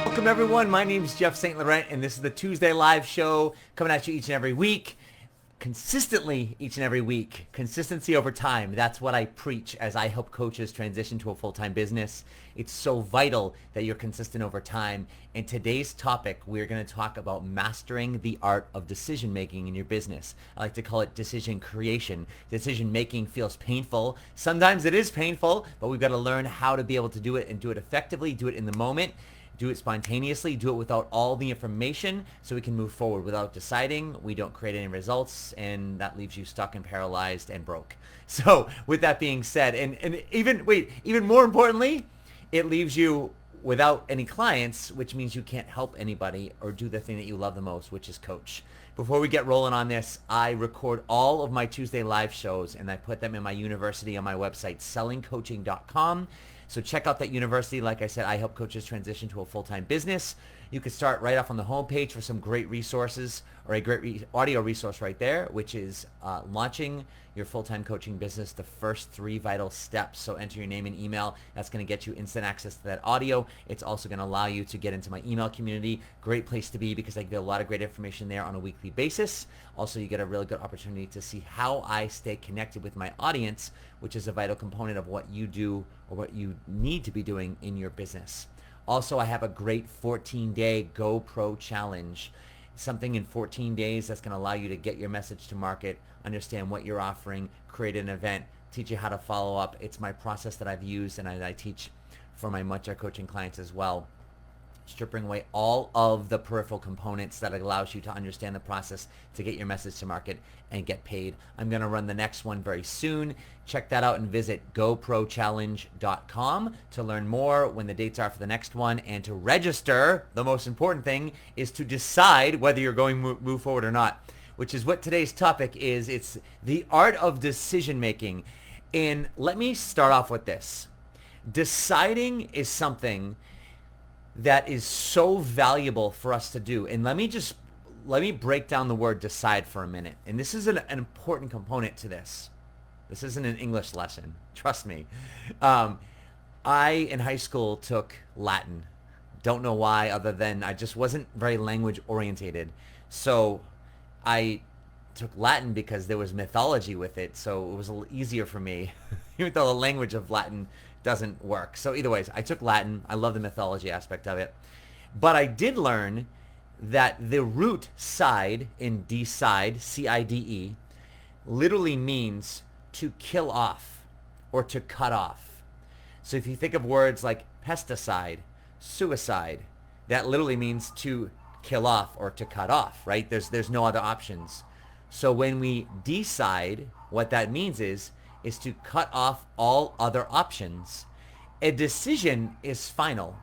Welcome everyone, my name is Jeff St. Laurent and this is the Tuesday live show coming at you each and every week. Consistently each and every week. Consistency over time. That's what I preach as I help coaches transition to a full-time business. It's so vital that you're consistent over time. In today's topic, we're going to talk about mastering the art of decision making in your business. I like to call it decision creation. Decision making feels painful. Sometimes it is painful, but we've got to learn how to be able to do it and do it effectively, do it in the moment. Do it spontaneously, do it without all the information so we can move forward. Without deciding, we don't create any results, and that leaves you stuck and paralyzed and broke. So with that being said, and even more importantly, it leaves you without any clients, which means you can't help anybody or do the thing that you love the most, which is coach. Before we get rolling on this, I record all of my Tuesday live shows and I put them in my university on my website, sellingcoaching.com. So check out that university. Like I said, I help coaches transition to a full-time business. You can start right off on the homepage for some great resources or a great audio resource right there, which is launching your full-time coaching business, the first 3 vital steps. So enter your name and email. That's going to get you instant access to that audio. It's also going to allow you to get into my email community. Great place to be because I give a lot of great information there on a weekly basis. Also, you get a really good opportunity to see how I stay connected with my audience, which is a vital component of what you do or what you need to be doing in your business. Also, I have a great 14-day GoPro challenge. Something in 14 days that's going to allow you to get your message to market, understand what you're offering, create an event, teach you how to follow up. It's my process that I've used and I teach for my Muncher coaching clients as well. Stripping away all of the peripheral components that allows you to understand the process to get your message to market and get paid. I'm going to run the next one very soon. Check that out and visit GoProChallenge.com to learn more when the dates are for the next one and to register. The most important thing is to decide whether you're going to move forward or not, which is what today's topic is. It's the art of decision making. And let me start off with this. Deciding is something that is so valuable for us to do. And let me break down the word decide for a minute. And this is an important component to this. This isn't an English lesson. Trust me. I, in high school, took Latin. Don't know why, other than I just wasn't very language orientated. So I took Latin because there was mythology with it. So it was a little easier for me, even though the language of Latin doesn't work. So either ways, I took Latin. I love the mythology aspect of it. But I did learn that the root side in decide, C-I-D-E, literally means to kill off or to cut off. So if you think of words like pesticide, suicide, that literally means to kill off or to cut off, right? There's no other options. So when we decide, what that means is to cut off all other options. A decision is final.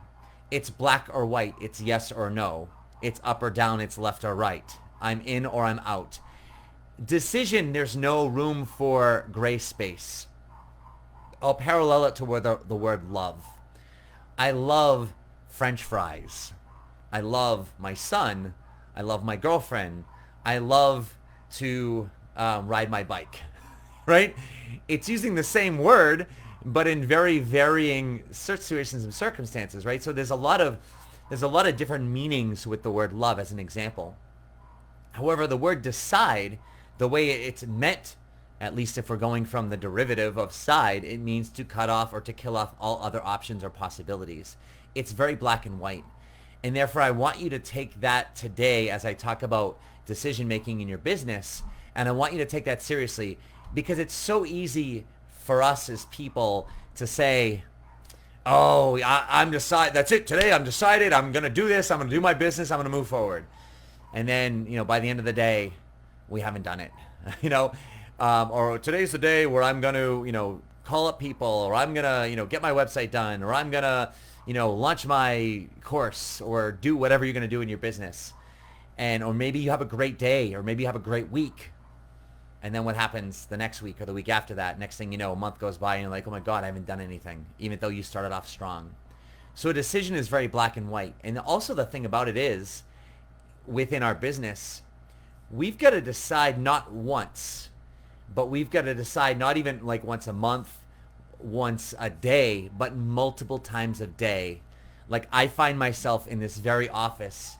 It's black or white. It's yes or no. It's up or down. It's left or right. I'm in or I'm out. Decision, there's no room for gray space. I'll parallel it to the word love. I love French fries. I love my son. I love my girlfriend. I love to ride my bike, right? It's using the same word, but in very varying situations and circumstances, right? So there's a lot of different meanings with the word love as an example. However, the word decide, the way it's meant, at least if we're going from the derivative of side, it means to cut off or to kill off all other options or possibilities. It's very black and white. And therefore, I want you to take that today as I talk about decision making in your business. And I want you to take that seriously because it's so easy for us as people to say, oh, I'm decided. That's it. Today I'm decided. I'm going to do this. I'm going to do my business. I'm going to move forward. And then, by the end of the day, we haven't done it, or today's the day where I'm going to, call up people, or I'm going to, get my website done, or I'm going to, launch my course or do whatever you're going to do in your business. Or maybe you have a great day, or maybe you have a great week. And then what happens the next week or the week after that? Next thing you know, a month goes by and you're like, oh my God, I haven't done anything, even though you started off strong. So a decision is very black and white. And also the thing about it is, within our business, we've got to decide not once, but we've got to decide not even like once a month, once a day, but multiple times a day. Like I find myself in this very office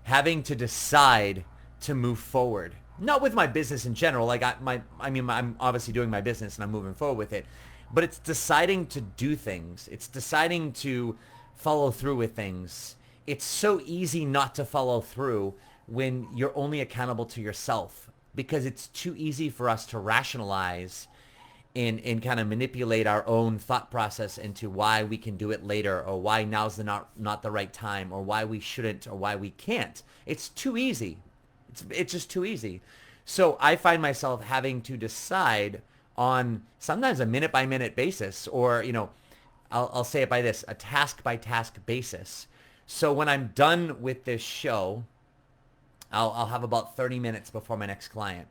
having to decide to move forward. Not with my business in general. Like I'm obviously doing my business and I'm moving forward with it. But it's deciding to do things. It's deciding to follow through with things. It's so easy not to follow through when you're only accountable to yourself, because it's too easy for us to rationalize and kind of manipulate our own thought process into why we can do it later, or why now's not the right time, or why we shouldn't, or why we can't. It's too easy. It's just too easy. So I find myself having to decide on sometimes a minute by minute basis, or, I'll say it by this, a task by task basis. So when I'm done with this show, I'll have about 30 minutes before my next client.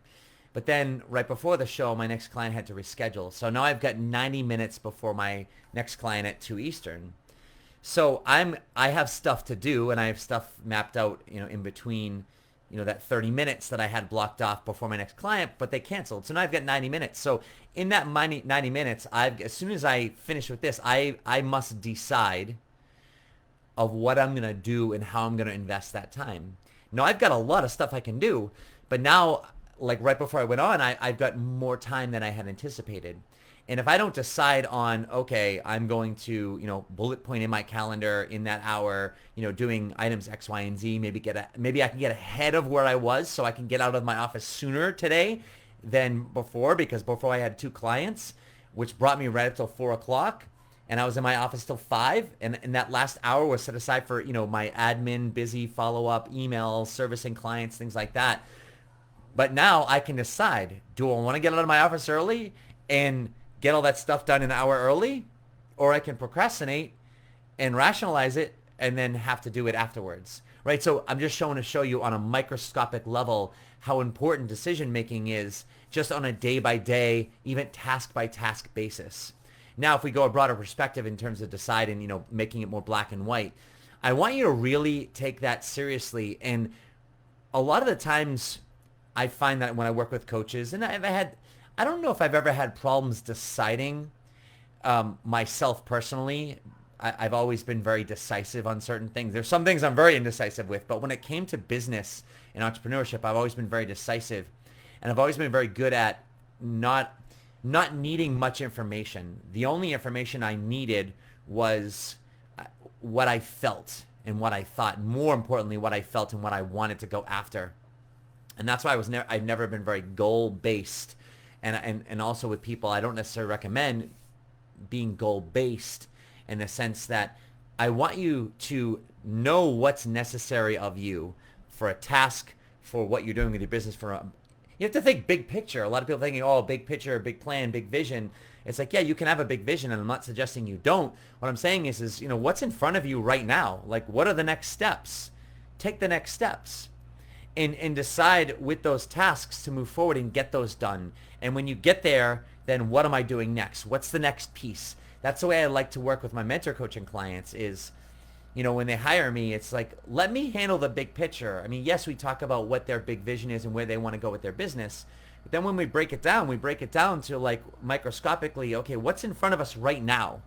But then right before the show, my next client had to reschedule. So now I've got 90 minutes before my next client at 2 Eastern. So I have stuff to do, and I have stuff mapped out, in between, that 30 minutes that I had blocked off before my next client, but they canceled. So now I've got 90 minutes. So in that 90 minutes, as soon as I finish with this, I must decide of what I'm going to do and how I'm going to invest that time. Now, I've got a lot of stuff I can do, but now, like right before I went on, I've got more time than I had anticipated. And if I don't decide on, okay, I'm going to, bullet point in my calendar in that hour, doing items X, Y, and Z, maybe I can get ahead of where I was, so I can get out of my office sooner today than before, because before I had 2 clients, which brought me right up till 4 o'clock. And I was in my office till 5, and that last hour was set aside for, my admin, busy follow-up, emails, servicing clients, things like that. But now I can decide, do I want to get out of my office early and get all that stuff done an hour early, or I can procrastinate and rationalize it and then have to do it afterwards, right? So I'm just showing to show you on a microscopic level how important decision-making is, just on a day-by-day, even task-by-task basis. Now, if we go a broader perspective in terms of deciding, making it more black and white, I want you to really take that seriously. And a lot of the times I find that when I work with coaches, and I don't know if I've ever had problems deciding myself personally. I've always been very decisive on certain things. There's some things I'm very indecisive with, but when it came to business and entrepreneurship, I've always been very decisive. And I've always been very good at not needing much information. The only information I needed was what I felt and what I thought. More importantly, what I felt and what I wanted to go after. And that's why I've never been very goal-based. And also with people, I don't necessarily recommend being goal-based in the sense that I want you to know what's necessary of you for a task, for what you're doing with your business, you have to think big picture. A lot of people thinking, oh, big picture, big plan, big vision. It's like, yeah, you can have a big vision, and I'm not suggesting you don't. What I'm saying is what's in front of you right now? Like, what are the next steps? Take the next steps and decide with those tasks to move forward and get those done. And when you get there, then what am I doing next? What's the next piece? That's the way I like to work with my mentor coaching clients is, when they hire me, it's like, let me handle the big picture. I mean, yes, we talk about what their big vision is and where they want to go with their business. But then when we break it down to like microscopically, okay, what's in front of us right now?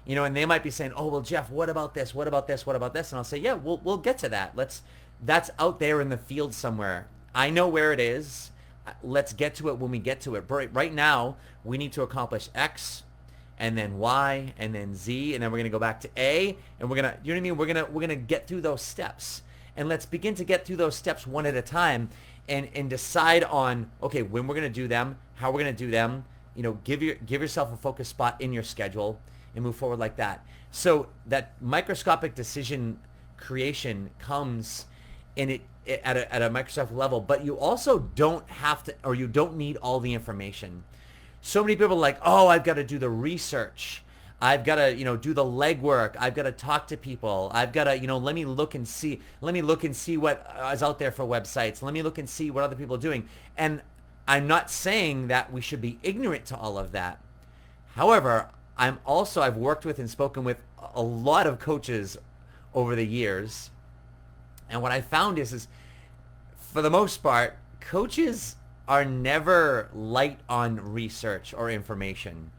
And they might be saying, oh, well, Jeff, what about this? What about this? What about this? And I'll say, yeah, we'll get to that. That's out there in the field somewhere. I know where it is. Let's get to it when we get to it. But right now, we need to accomplish X, and then Y, and then Z, and then we're going to go back to A, and we're going to, you know what I mean? We're going to get through those steps. And let's begin to get through those steps one at a time and decide on, okay, when we're going to do them, how we're going to do them, give yourself a focus spot in your schedule and move forward like that. So that microscopic decision creation comes at a Microsoft level, but you also don't have to, or you don't need all the information. So many people are like, oh, I've got to do the research. I've got to, do the legwork. I've got to talk to people. I've got to, let me look and see what is out there for websites. Let me look and see what other people are doing. And I'm not saying that we should be ignorant to all of that. However, I've worked with and spoken with a lot of coaches over the years. And what I found is for the most part, coaches are never light on research or information.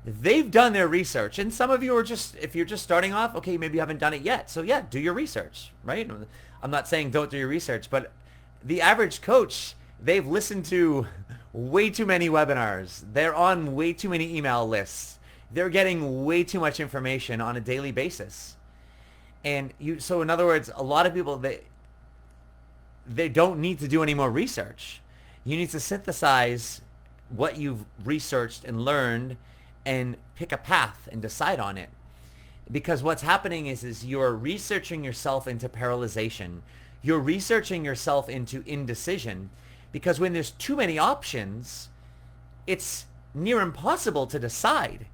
They've done their research. And some of you are just, if you're just starting off, okay, maybe you haven't done it yet. So yeah, do your research, right? I'm not saying don't do your research, but the average coach, they've listened to way too many webinars. They're on way too many email lists. They're getting way too much information on a daily basis. And so in other words, a lot of people, they don't need to do any more research. You need to synthesize what you've researched and learned and pick a path and decide on it. Because what's happening is you're researching yourself into paralyzation. You're researching yourself into indecision. Because when there's too many options, it's near impossible to decide.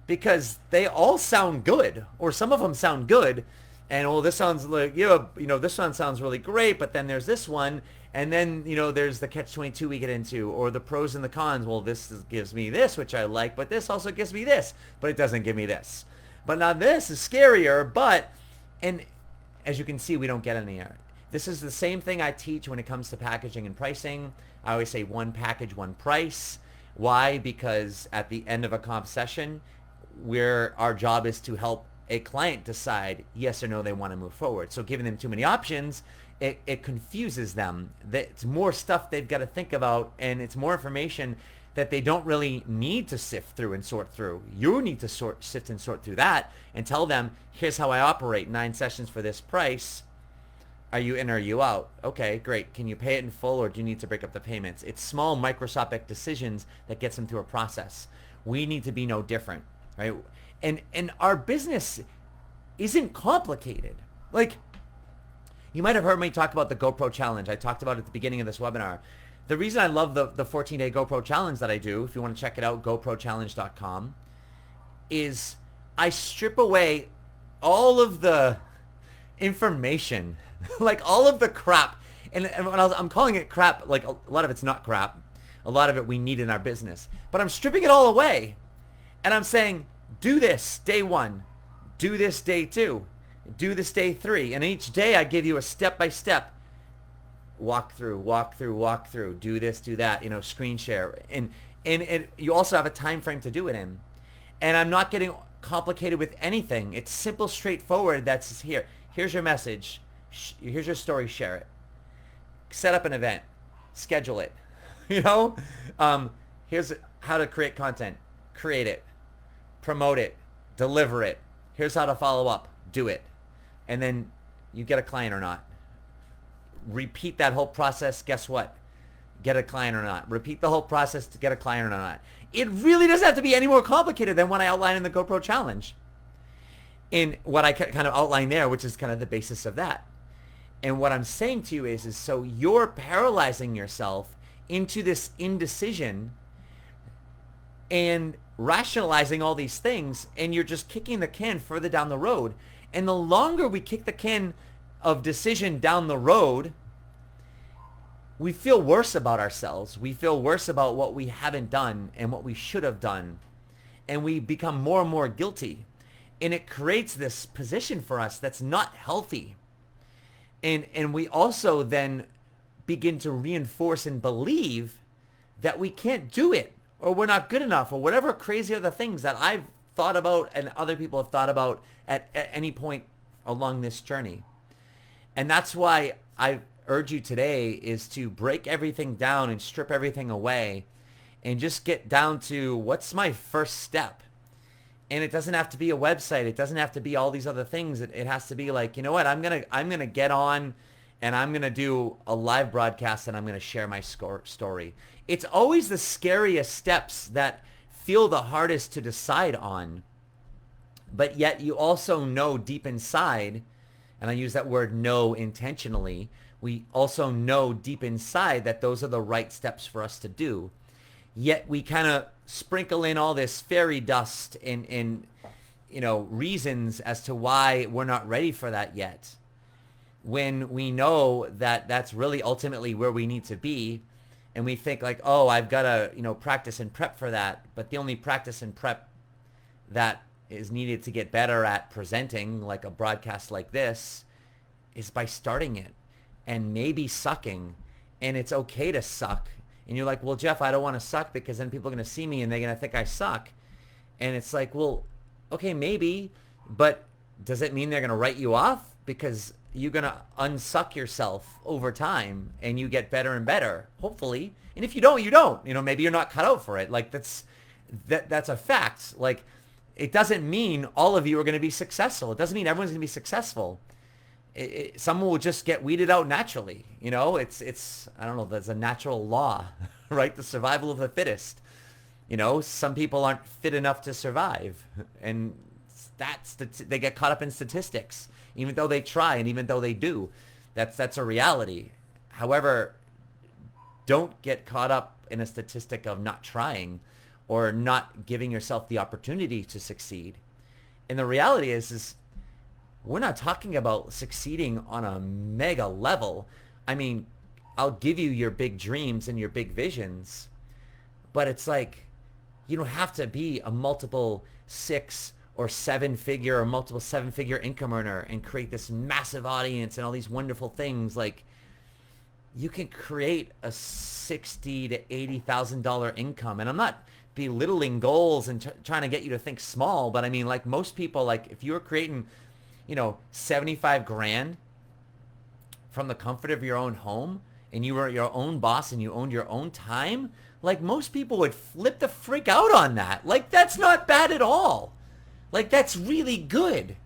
Because they all sound good, or some of them sound good. And, well, this sounds like, this one sounds really great, but then there's this one. And then, there's the catch-22 we get into, or the pros and the cons. Well, gives me this, which I like, but this also gives me this, but it doesn't give me this. But now this is scarier, and as you can see, we don't get anywhere. This is the same thing I teach when it comes to packaging and pricing. I always say one package, one price. Why? Because at the end of a comp session, our job is to help a client decide yes or no they want to move forward. So giving them too many options, it confuses them. It's more stuff they've got to think about, and it's more information that they don't really need to sift through and sort through. You need to sift and sort through that and tell them, here's how I operate, 9 sessions for this price. Are you in or are you out? Okay, great. Can you pay it in full, or do you need to break up the payments? It's small microscopic decisions that gets them through a process. We need to be no different, right? And our business isn't complicated. Like, you might have heard me talk about the GoPro Challenge. I talked about it at the beginning of this webinar. The reason I love the 14-day GoPro Challenge that I do, if you want to check it out, GoProChallenge.com, is I strip away all of the information, like all of the crap. And when I'm calling it crap, like a lot of it's not crap. A lot of it we need in our business. But I'm stripping it all away. And I'm saying, do this day 1. Do this day 2. Do this day 3. And each day I give you a step-by-step walk through, do this, do that, screen share. And you also have a time frame to do it in. And I'm not getting complicated with anything. It's simple, straightforward. That's here. Here's your message. Here's your story. Share it. Set up an event. Schedule it. Here's how to create content. Create it. Promote it. Deliver it. Here's how to follow up. Do it. And then you get a client or not. Repeat that whole process. Guess what? Get a client or not. Repeat the whole process to get a client or not. It really doesn't have to be any more complicated than what I outlined in the GoPro Challenge. In what I kind of outlined there, which is kind of the basis of that. And what I'm saying to you is so you're paralyzing yourself into this indecision and rationalizing all these things, and you're just kicking the can further down the road. And the longer we kick the can of decision down the road, we feel worse about ourselves. We feel worse about what we haven't done and what we should have done. And we become more and more guilty. And it creates this position for us that's not healthy. And we also then begin to reinforce and believe that we can't do it, or we're not good enough, or whatever crazy other things that I've thought about and other people have thought about at any point along this journey. And that's why I urge you today is to break everything down and strip everything away and just get down to what's my first step. And it doesn't have to be a website. It doesn't have to be all these other things. It has to be like, you know what, I'm gonna get on and I'm gonna do a live broadcast and I'm gonna share my story. It's always the scariest steps that feel the hardest to decide on. But yet you also know deep inside, and I use that word know intentionally, we also know deep inside that those are the right steps for us to do. Yet we kind of sprinkle in all this fairy dust and reasons as to why we're not ready for that yet, when we know that that's really ultimately where we need to be. And we think like, oh, I've got to practice and prep for that. But the only practice and prep that is needed to get better at presenting like a broadcast like this is by starting it and maybe sucking. And it's okay to suck. And you're like, well, Jeff, I don't want to suck because then people are going to see me and they're going to think I suck. And it's like, well, okay, maybe, but does it mean they're going to write you off? Because you're going to unsuck yourself over time and you get better and better, hopefully. And if you don't, you don't. You know, maybe you're not cut out for it. Like that's a fact. Like it doesn't mean all of you are going to be successful. It doesn't mean everyone's going to be successful. Someone will just get weeded out naturally. You know, it's I don't know, there's a natural law, right? The survival of the fittest. You know, some people aren't fit enough to survive, and they get caught up in statistics, even though they try and even though they do. That's a reality. However, don't get caught up in a statistic of not trying or not giving yourself the opportunity to succeed. And the reality is we're not talking about succeeding on a mega level. I mean, I'll give you your big dreams and your big visions, but it's like you don't have to be a multiple 6 or 7 figure or multiple 7 figure income earner and create this massive audience and all these wonderful things. Like you can create a $60,000 to $80,000 income. And I'm not belittling goals and trying to get you to think small, but I mean, like most people, like if you were creating, 75 grand from the comfort of your own home and you were your own boss and you owned your own time, like most people would flip the freak out on that. Like that's not bad at all. Like that's really good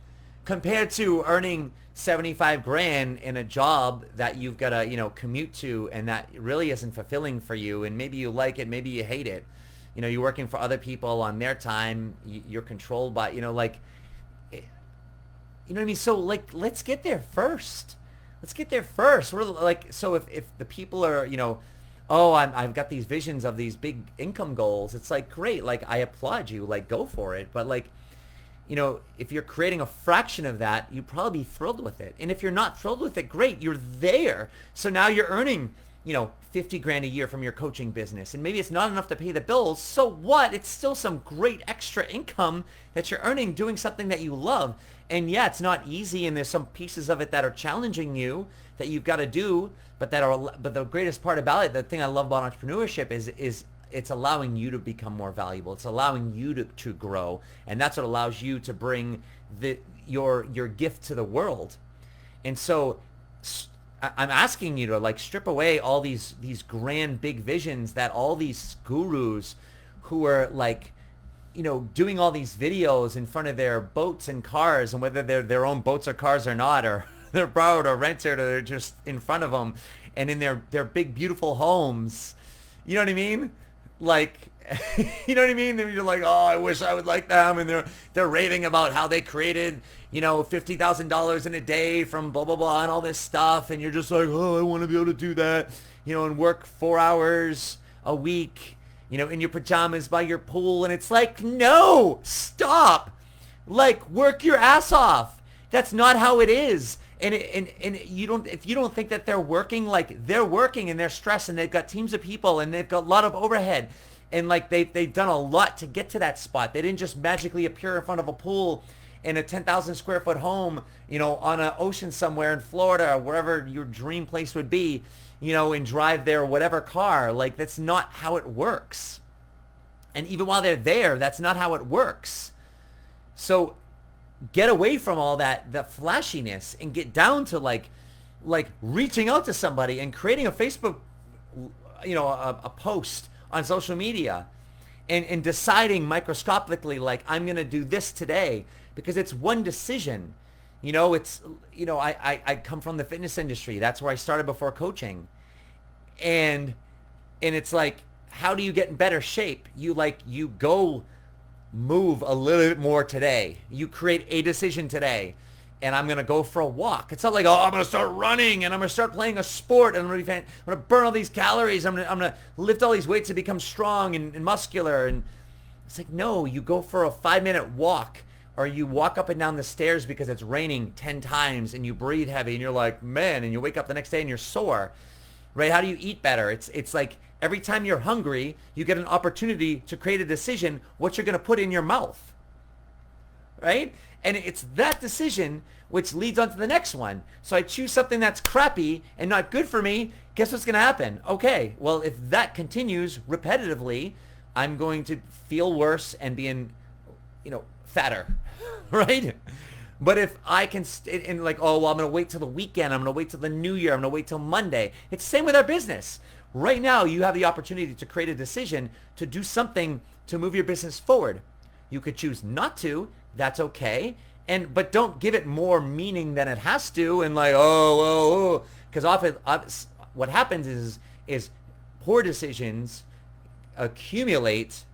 compared to earning 75 grand in a job that you've got to, commute to and that really isn't fulfilling for you. And maybe you like it, maybe you hate it. You're working for other people on their time. You're controlled by, you know what I mean? So like, let's get there first. Let's get there first. We're like, so if the people are, oh, I've got these visions of these big income goals. It's like, great. Like, I applaud you. Like, go for it. But like, if you're creating a fraction of that, you'd probably be thrilled with it. And if you're not thrilled with it, great. You're there. So now you're earning, 50 grand a year from your coaching business. And maybe it's not enough to pay the bills. So what? It's still some great extra income that you're earning doing something that you love. And yeah, it's not easy. And there's some pieces of it that are challenging you that you've got to do. But the greatest part about it, the thing I love about entrepreneurship is it's allowing you to become more valuable. It's allowing you to grow. And that's what allows you to bring your gift to the world. And so I'm asking you to like strip away all these grand big visions that all these gurus who are like, doing all these videos in front of their boats and cars, and whether they're their own boats or cars or not, or they're borrowed or rented, or they're just in front of them and in their big, beautiful homes. You know what I mean? Like, you know what I mean? And you're like, oh, I wish I would like them. And they're raving about how they created, $50,000 in a day from blah, blah, blah, and all this stuff. And you're just like, oh, I want to be able to do that, and work 4 hours a week, in your pajamas by your pool. And it's like, no, stop. Like, work your ass off. That's not how it is. And if you don't think that they're working, like they're working and they're stressed and they've got teams of people and they've got a lot of overhead and like they've done a lot to get to that spot. They didn't just magically appear in front of a pool in a 10,000 square foot home, on an ocean somewhere in Florida or wherever your dream place would be, and drive their whatever car. Like that's not how it works. And even while they're there, that's not how it works. So get away from all the flashiness and get down to like reaching out to somebody and creating a Facebook, a post on social media and deciding microscopically, like, I'm going to do this today, because it's one decision. I come from the fitness industry. That's where I started before coaching. And it's like, how do you get in better shape? You go move a little bit more today. You create a decision today, and I'm going to go for a walk. It's not like, oh, I'm going to start running and I'm going to start playing a sport and I'm going to burn all these calories. I'm going to lift all these weights to become strong and muscular. And it's like, no, you go for a 5-minute walk, or you walk up and down the stairs because it's raining 10 times and you breathe heavy and you're like, man, and you wake up the next day and you're sore, right? How do you eat better? It's like, every time you're hungry, you get an opportunity to create a decision what you're going to put in your mouth, right? And it's that decision which leads on to the next one. So I choose something that's crappy and not good for me. Guess what's going to happen? Okay, well, if that continues repetitively, I'm going to feel worse and be in fatter, right? But if I can, and like, oh, well, I'm going to wait till the weekend. I'm going to wait till the new year. I'm going to wait till Monday. It's the same with our business. Right now, you have the opportunity to create a decision to do something to move your business forward. You could choose not to. That's okay. But don't give it more meaning than it has to. And like, oh, because often what happens is poor decisions accumulate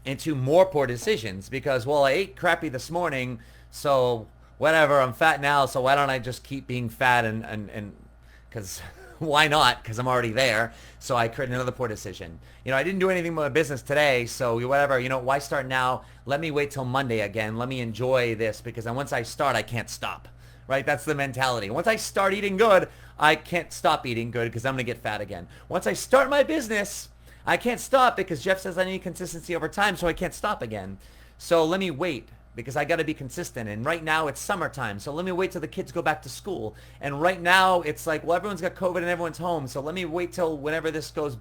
into more poor decisions because, well, I ate crappy this morning, so whatever, I'm fat now, so why don't I just keep being fat and because why not? Because I'm already there. So I created another poor decision. I didn't do anything with my business today, so whatever, why start now? Let me wait till Monday again. Let me enjoy this because once I start, I can't stop, right? That's the mentality. Once I start eating good, I can't stop eating good because I'm going to get fat again. Once I start my business, I can't stop because Jeff says I need consistency over time, so I can't stop again. So let me wait because I got to be consistent. And right now it's summertime, so let me wait till the kids go back to school. And right now it's like, well, everyone's got COVID and everyone's home, so let me wait till whenever this goes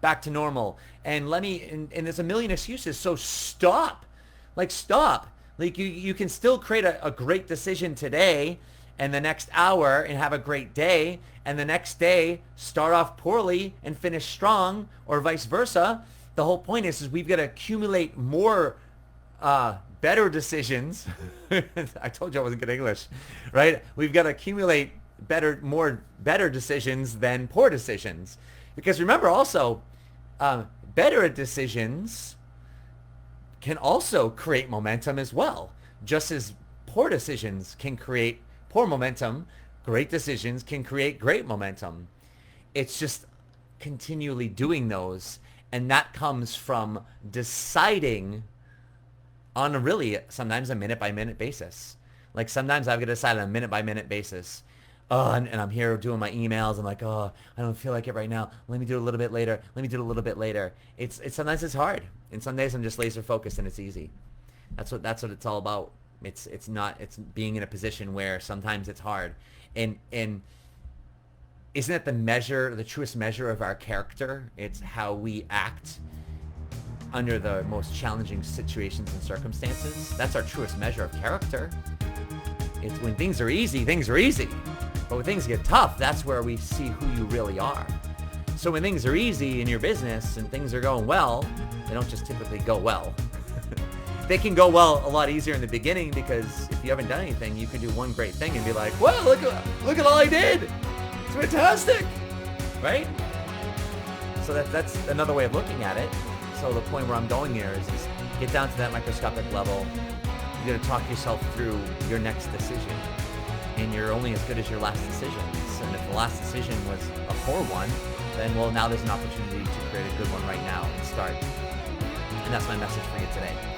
back to normal. And and there's a million excuses, so stop. Stop. Like you can still create a great decision today and the next hour and have a great day, and the next day start off poorly and finish strong, or vice versa. The whole point is we've got to accumulate more better decisions. I told you I wasn't good at English, right? We've got to accumulate more better decisions than poor decisions. Because remember also, better decisions can also create momentum as well. Just as poor decisions can create poor momentum, great decisions can create great momentum. It's just continually doing those, and that comes from deciding on sometimes a minute by minute basis. Like sometimes I've got to decide on a minute by minute basis. And I'm here doing my emails. I'm like, I don't feel like it right now. Let me do it a little bit later. Let me do it a little bit later. It's sometimes it's hard, and some days I'm just laser focused and it's easy. That's what it's all about. It's being in a position where sometimes it's hard, and isn't it the truest measure of our character? It's how we act under the most challenging situations and circumstances. That's our truest measure of character. It's when things are easy, things are easy. But when things get tough, that's where we see who you really are. So when things are easy in your business and things are going well, they don't just typically go well. They can go well a lot easier in the beginning because if you haven't done anything, you could do one great thing and be like, well, look at all I did. It's fantastic, right? So that's another way of looking at it. So the point where I'm going here is get down to that microscopic level. You got to talk yourself through your next decision. And you're only as good as your last decisions. And if the last decision was a poor one, then, well, now there's an opportunity to create a good one right now and start. And that's my message for you today.